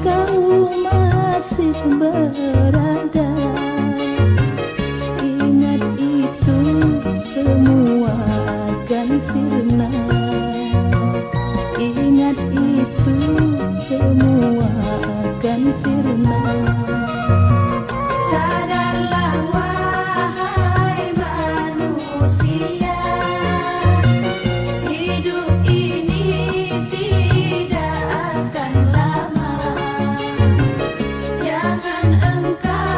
kau masih berada, ingat itu semua akan sirna. Ingat itu semua akan sirna. Sadarlah wahai manusia, hidup ini tidak akan lama. Jangan engkau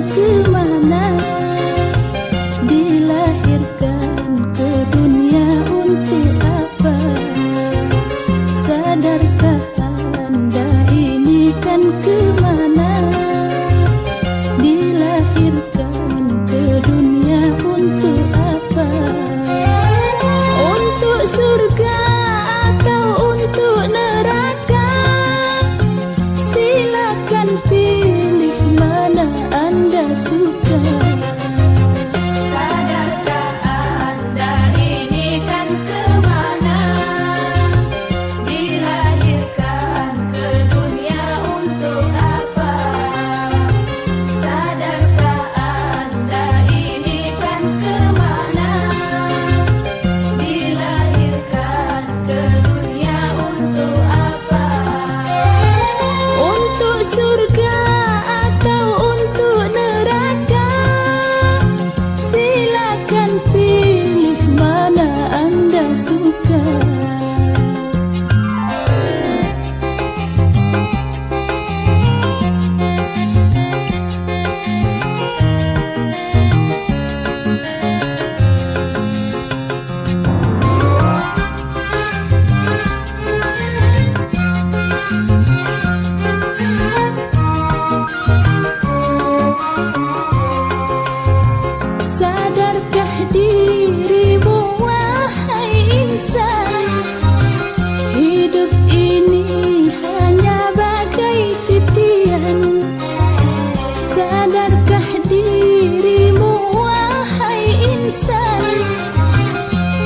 kemana? Dilahirkan ke dunia untuk apa? Sadarkah Anda ini kan kemana? Dilahirkan ke dunia untuk apa? Untuk surga atau untuk neraka? Silakan pilih mana Anda suka. Sadarkah Anda ini kan kemana? Dilahirkan ke dunia untuk apa? Sadarkah Anda ini kan kemana? Dilahirkan ke dunia untuk apa? Untuk surga atau untuk neraka? Silakan pilih mana Anda suka. Sadarkah dirimu wahai insan? Hidup ini hanya bagai titian. Sadarkah dirimu wahai insan?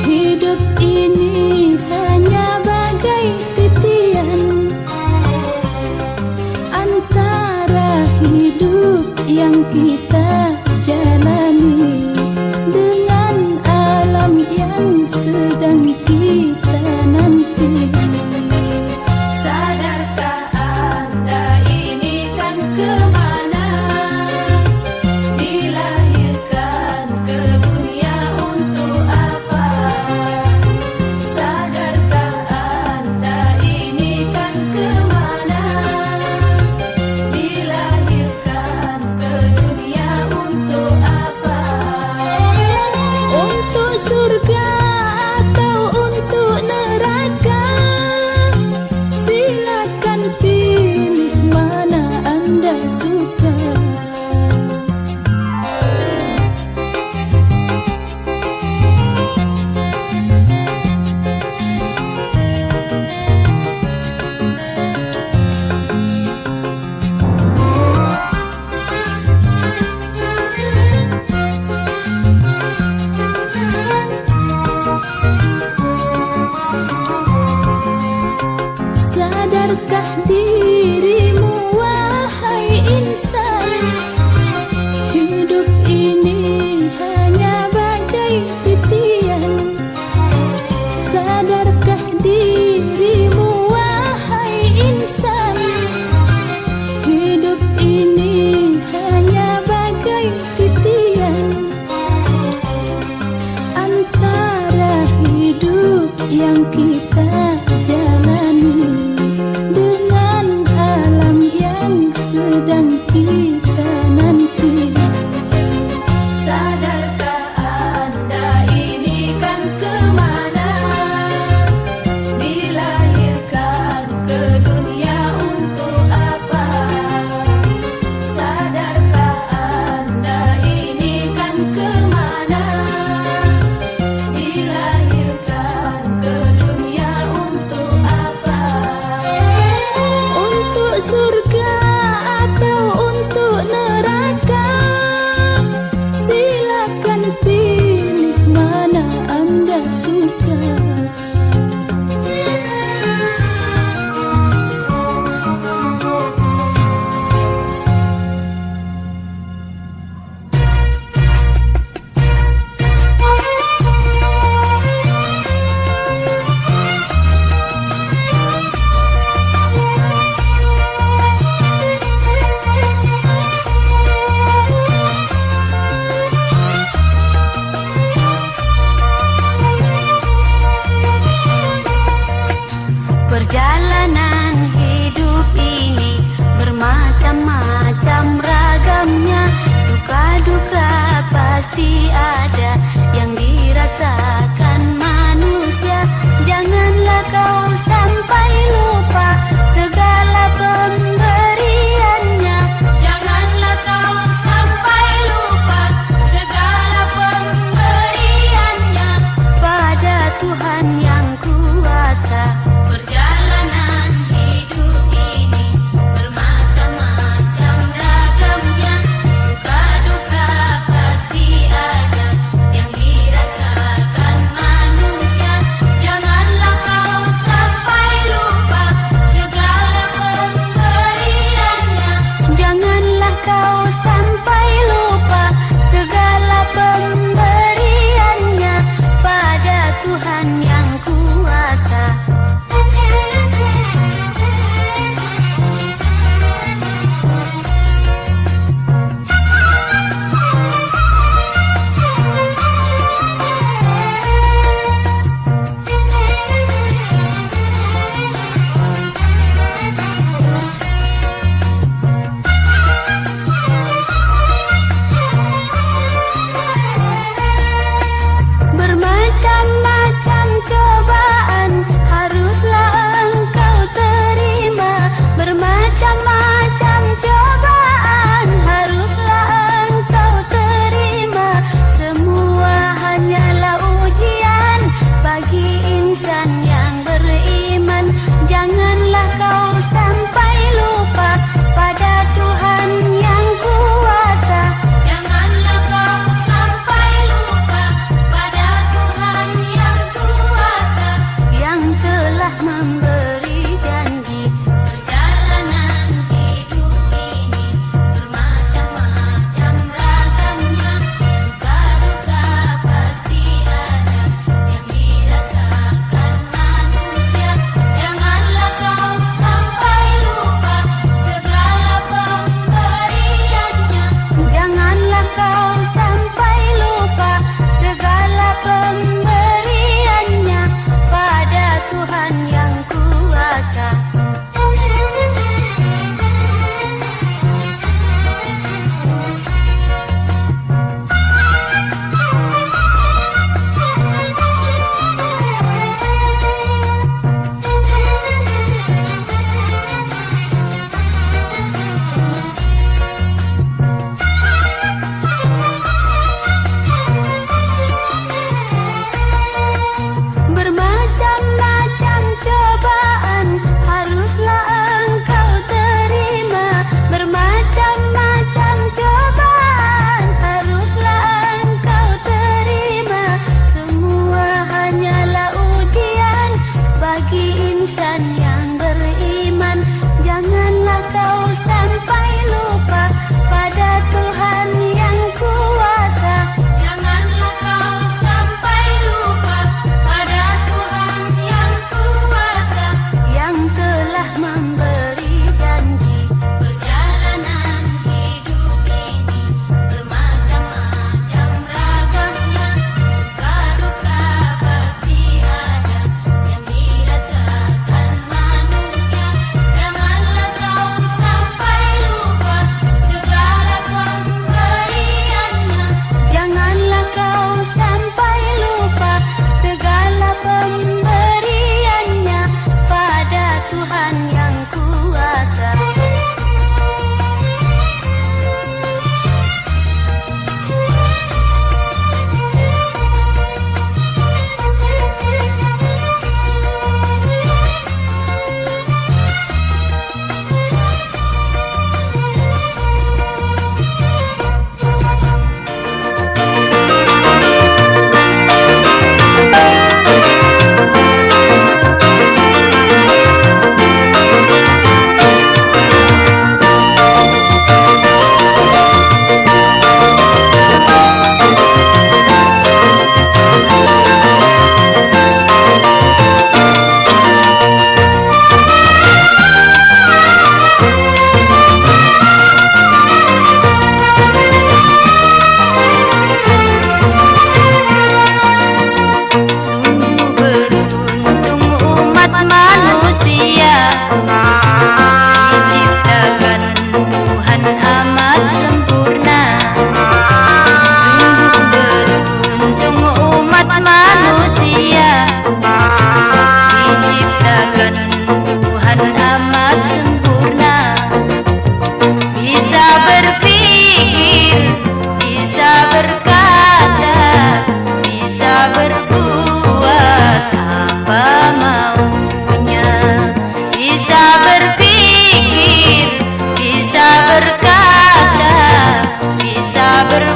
Hidup ini hanya bagai titian. Antara hidup yang kita jalani dengan alam yang sedang kita nanti. Sadarkah Anda ini kan kemana? Dilahirkan ke dunia untuk apa? Sadarkah Anda ini kan kemana? Dilahirkan ke dunia untuk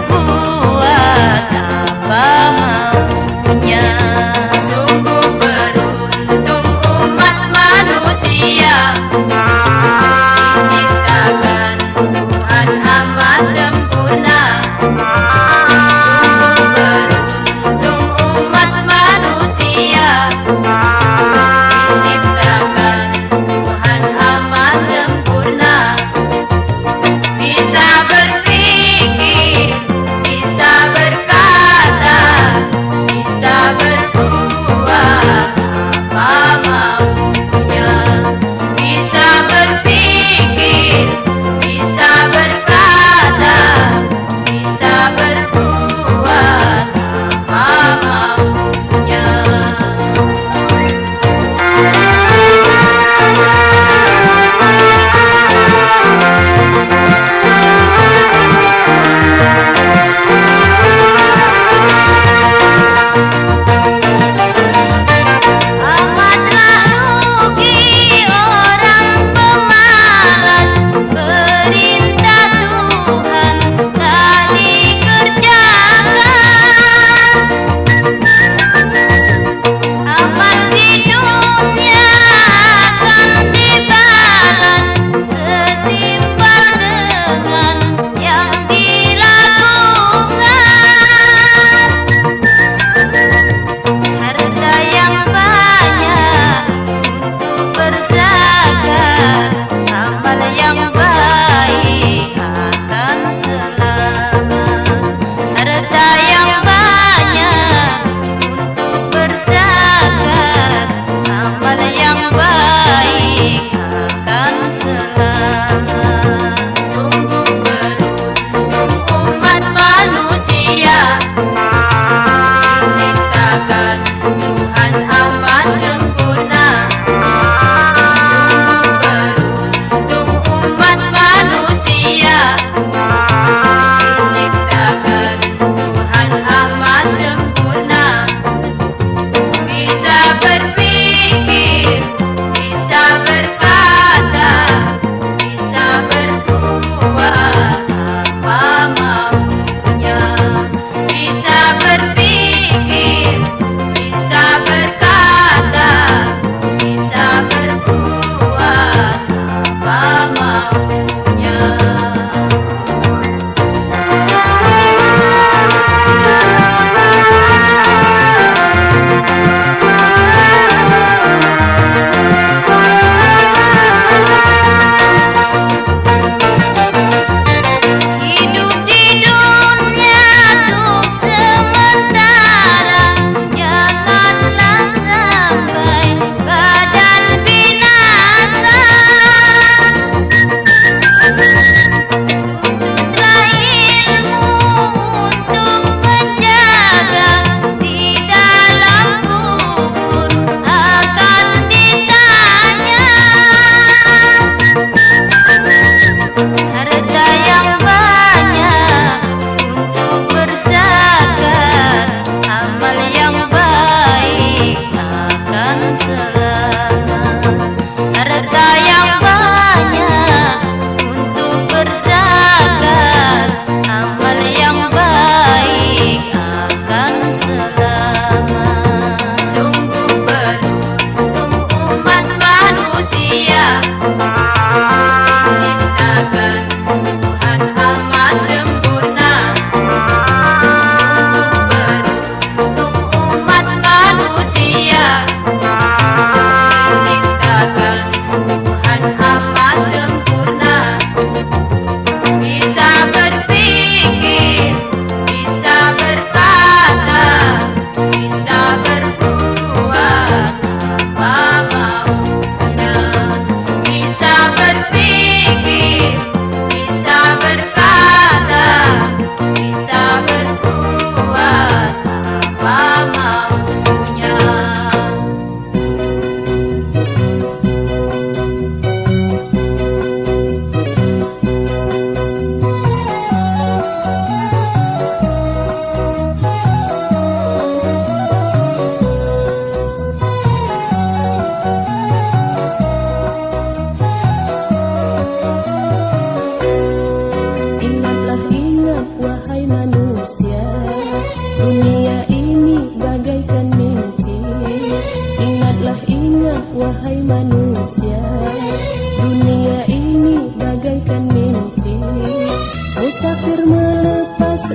buat apa maunya. Sungguh beruntung umat manusia diciptakan Tuhan amat sempurna. Sungguh beruntung umat manusia diciptakan Tuhan amat sempurna. Bisa berpikir, bisa berkata,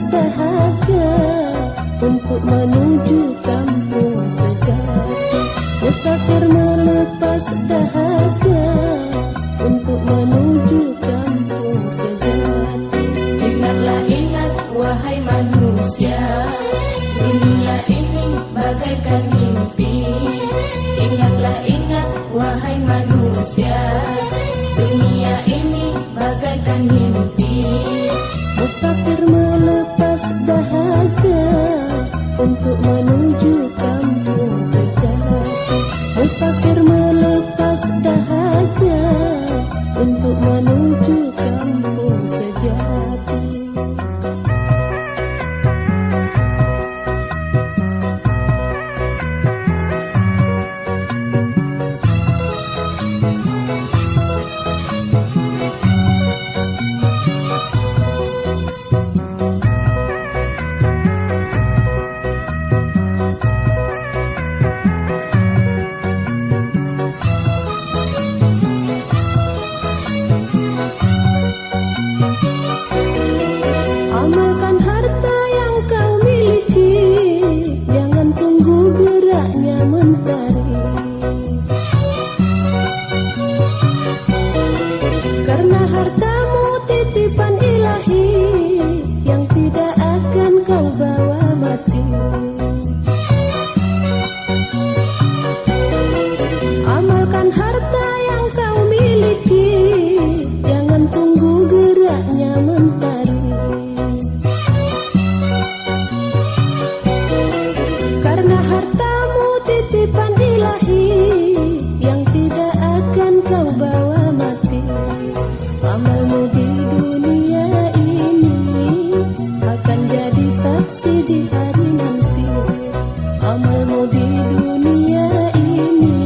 dahaga untuk menuju kampung sejati. Musafir melepas dahaga untuk menuju kampung sejati. Ingatlah ingat wahai manusia, dunia ini bagaikan mimpi. Ingatlah ingat wahai manusia, dunia ini bagaikan mimpi. Musafir melepas dahaga untuk menuju kampung sejati. Musafir melepas dahaga untuk menuju kampung sejati. Amalkan harta yang kau miliki, jangan tunggu geraknya mentari. Karena hartamu titipan ilahi yang tidak akan kau bawa mati. Amalkan harta yang kau miliki, jangan tunggu geraknya mentari. Karena hartamu titipan ilahi yang tidak akan kau bawa mati. Amalmu di dunia ini akan jadi saksi di hari nanti. Amalmu di dunia ini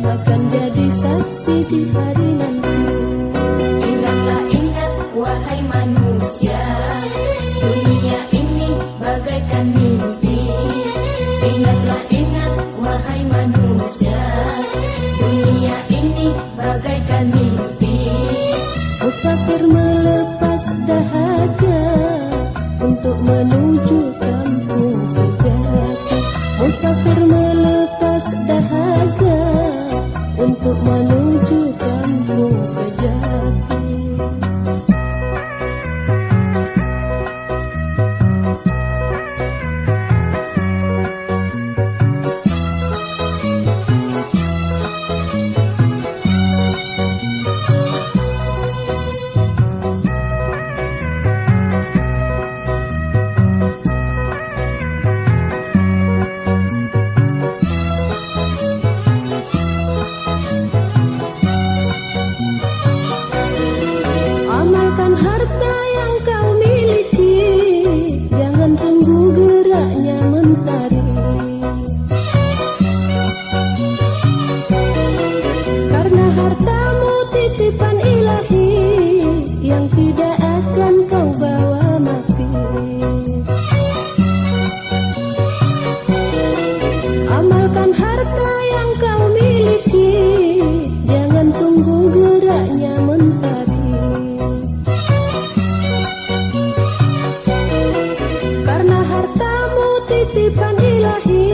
akan jadi saksi di hari nanti. Ingatlah ingat wahai manusia, dunia ini bagaikan mimpi. Ingatlah ingat wahai manusia, dunia ini bagaikan mimpi. Musafir melepas dahaga untuk menuju kampung sejati. Musafir melepas dahaga untuk menuju kampung sejati. Amalkan harta yang kau miliki, jangan tunggu geraknya mentari. Karena hartamu titipan ilahi yang tidak akan kau bawa mati. Amalkan harta yang kau miliki, jangan tunggu geraknya mentari. Karena hartamu titipan ilahi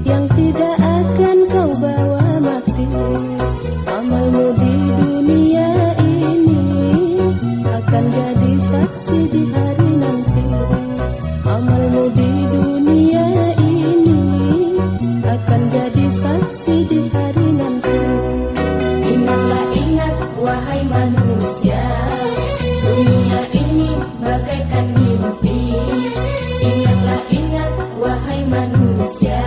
yang tidak akan kau bawa mati. Amalmu di dunia ini akan jadi saksi di hari nanti. Amalmu di dunia ini akan jadi saksi di hari nanti. Ingatlah ingat wahai manusia, dunia ini bagaikan mimpi. Ingatlah ingat wahai manusia,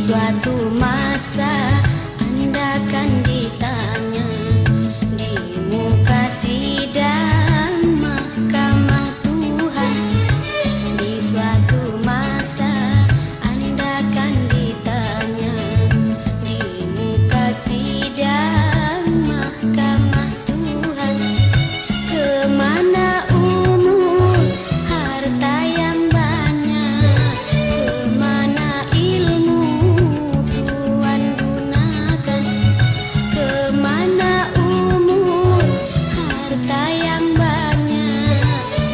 suatu masa Anda kan ditanya di muka sidang mahkamah Tuhan. Di suatu masa Anda kan ditanya di muka sidang mahkamah Tuhan. Kemana umur harta yang banyak, kemana ilmu Tuhan gunakan, kemana umur harta yang banyak,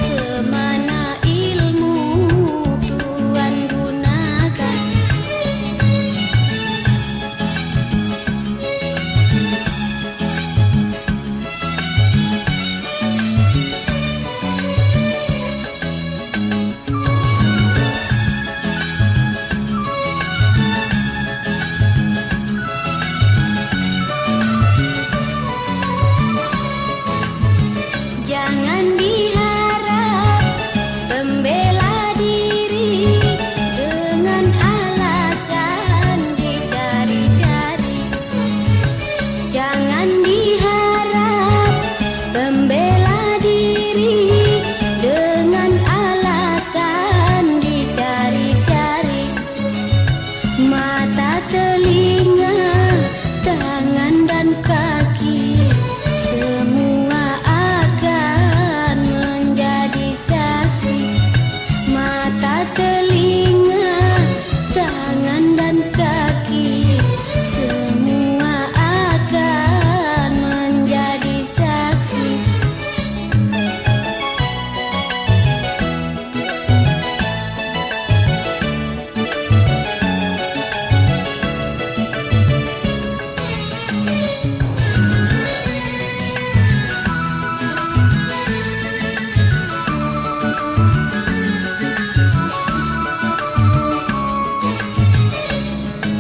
kemana ilmu Tuhan gunakan. Jangan diharap pembela diri dengan alasan dicari-cari. Jangan diharap pembela diri dengan alasan dicari-cari. Mata, telinga, tangan dan kaki semua akan menjadi saksi. Mata, telinga, tangan dan kaki semua akan menjadi saksi.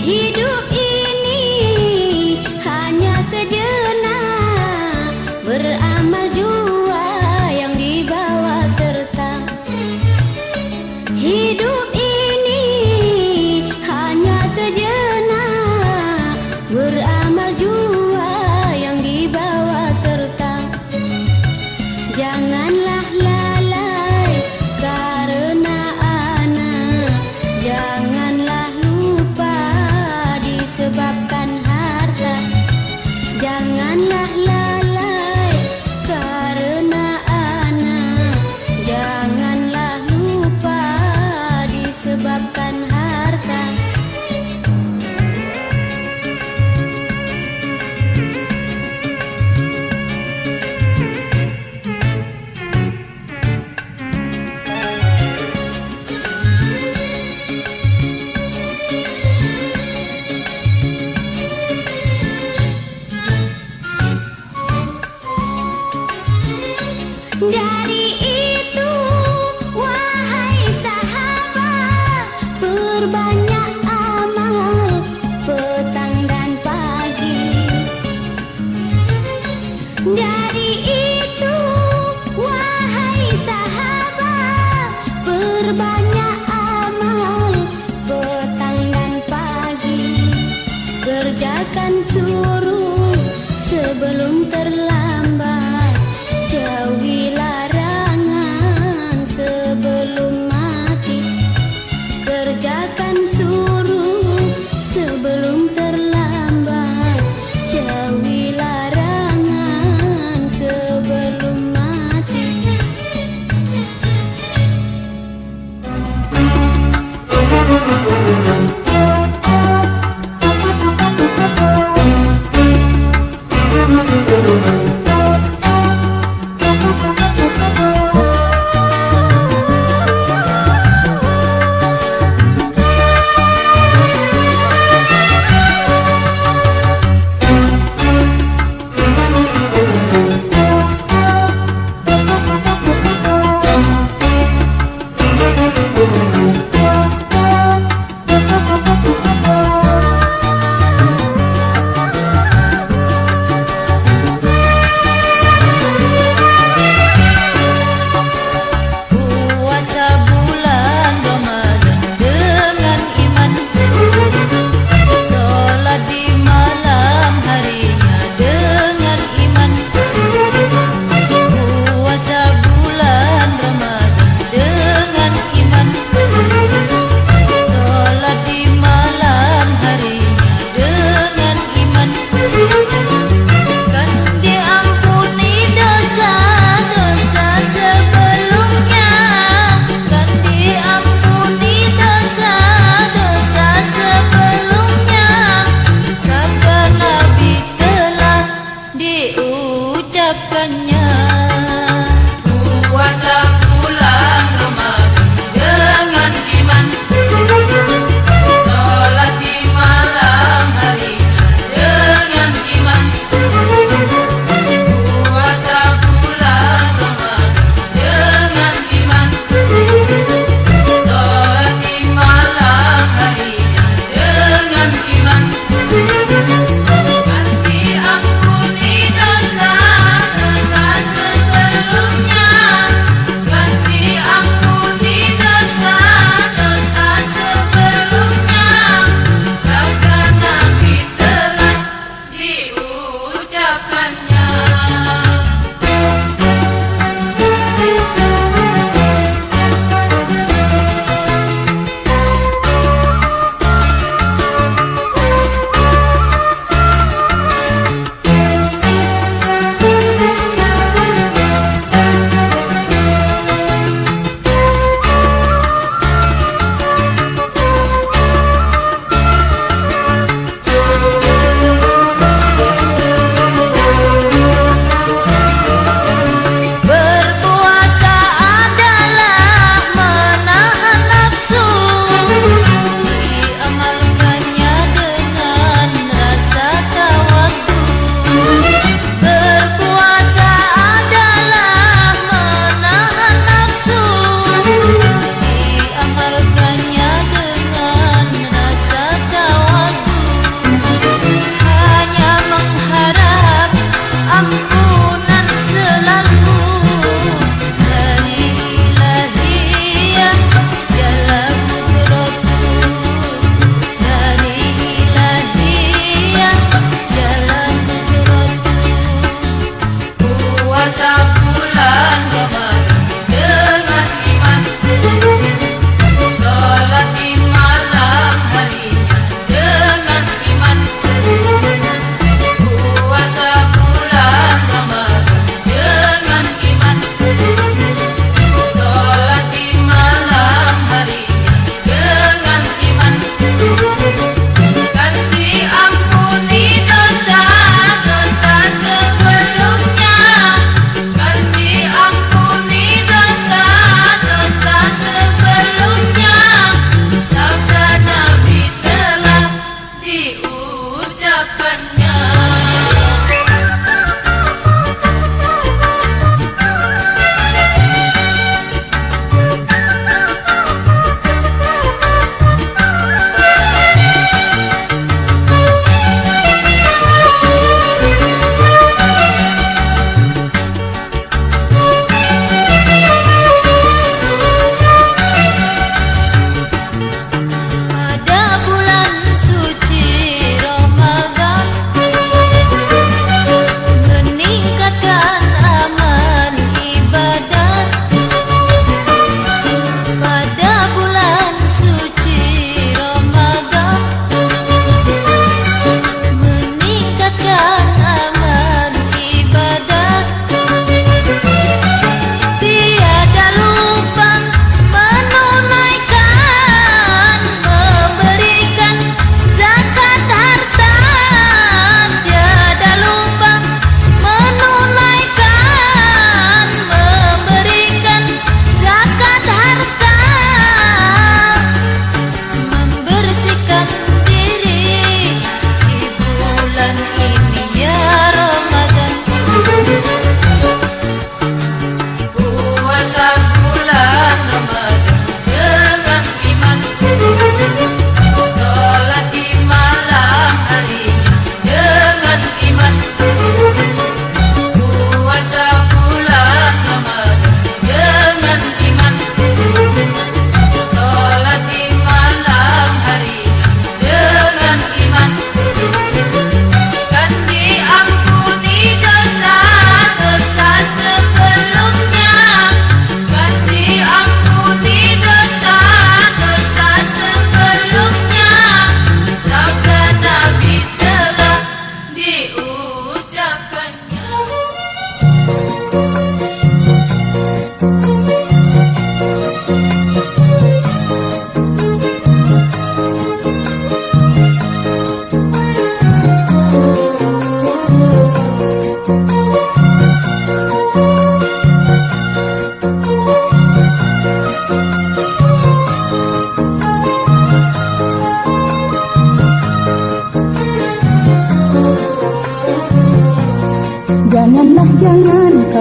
Hidup ini hanya sejenak, beramal jua yang dibawa serta. Hidup ini hanya sejenak, beramal jua yang dibawa serta. Janganlah lalai karena anak, janganlah lupa disebabkan harta. Janganlah lalai karena anak, janganlah lupa disebabkan harta. Dari itu, wahai sahabat, perbanyak amal petang dan pagi. Dari itu, wahai sahabat, perbanyak amal petang dan pagi. Kerjakan suruh sebelum terlambat, jauhi larangan sebelum mati. Kerjakan suruh sebelum terlambat, jauhi larangan sebelum mati.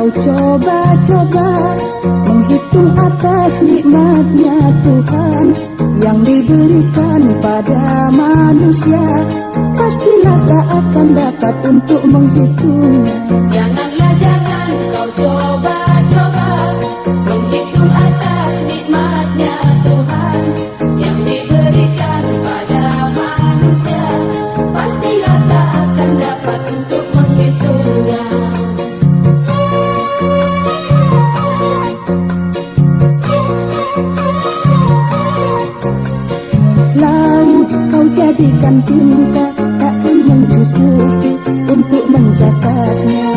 kau coba-coba menghitung atas nikmatnya Tuhan yang diberikan pada manusia, pastilah tak akan dapat untuk menghitungnya. Janganlah jangan kau coba-coba menghitung atas nikmatnya Tuhan yang diberikan pada manusia, pastilah tak akan dapat untuk menghitungnya. Laut kau jadikan tinta, takkan mencukupi untuk mencatatnya.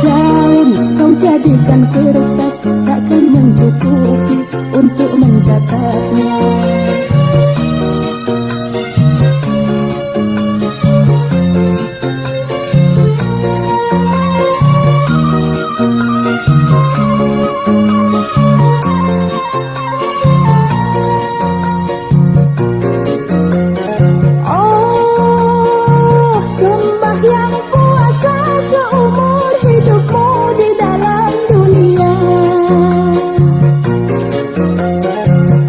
Daun kau jadikan kertas, takkan mencukupi untuk mencatatnya. Oh, sembahyang puasa seumur hidupmu di dalam dunia.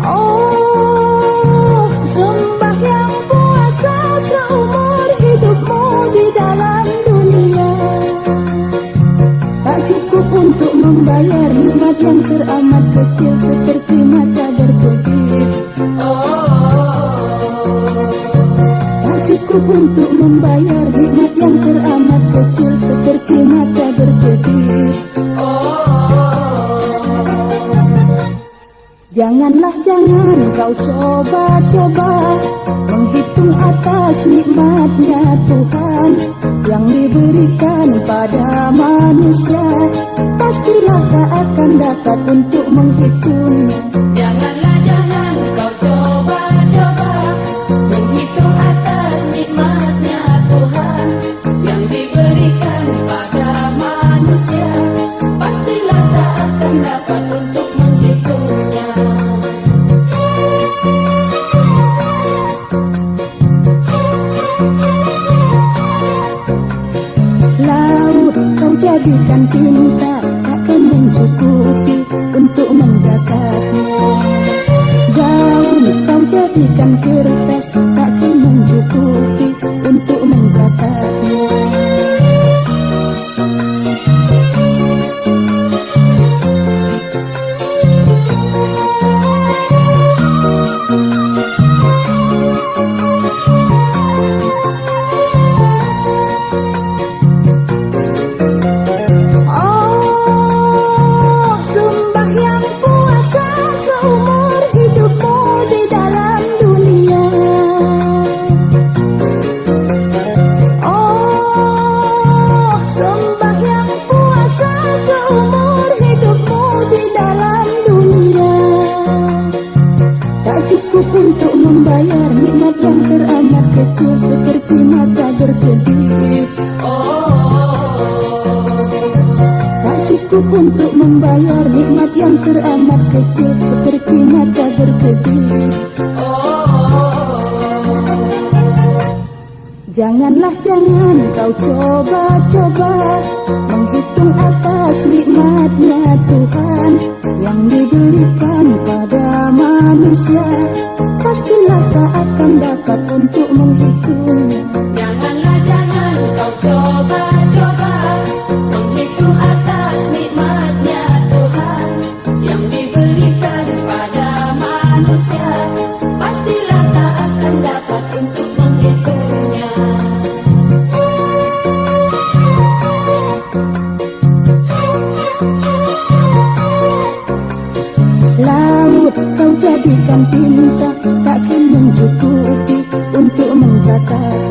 Oh, sembahyang puasa seumur hidupmu di dalam dunia. Tak cukup untuk membayar nikmat yang teramat kecil seperti mata berkedip. Tak cukup untuk membayar nikmat yang teramat kecil seperti mata berkedip. Janganlah jangan kau coba-coba menghitung atas nikmatnya Tuhan yang diberikan pada manusia, pastilah tak akan dapat untuk menghitungnya. Janganlah jangan kau coba-coba menghitung atas nikmatnya Tuhan yang diberikan pada manusia, pastilah tak akan dapat untuk menghitungnya. Laut kau jadikan tinta, takkan mencukupi untuk mencatatnya. Daun kau jadikan kertas, takkan mencukupi untuk mencatatnya. Oh, sembahyang puasa seumur hidupmu di dalam dunia. Oh, sembahyang puasa seumur hidupmu di dalam dunia. Tak cukup untuk membayar nikmat yang teramat kecil seperti mata berkedip. Tak cukup untuk membayar nikmat yang teramat kecil seperti mata berkedip. Janganlah jangan kau coba-coba menghitung atas nikmatnya Tuhan yang diberikan pada manusia, pastilah tak akan dapat untuk menghitungnya. Janganlah jangan kau coba-coba menghitung atas nikmatnya Tuhan yang diberikan pada manusia, pastilah tak akan dapat untuk menghitungnya. Laut kau jadikan tinta, takkan mencukupi untuk mencatat.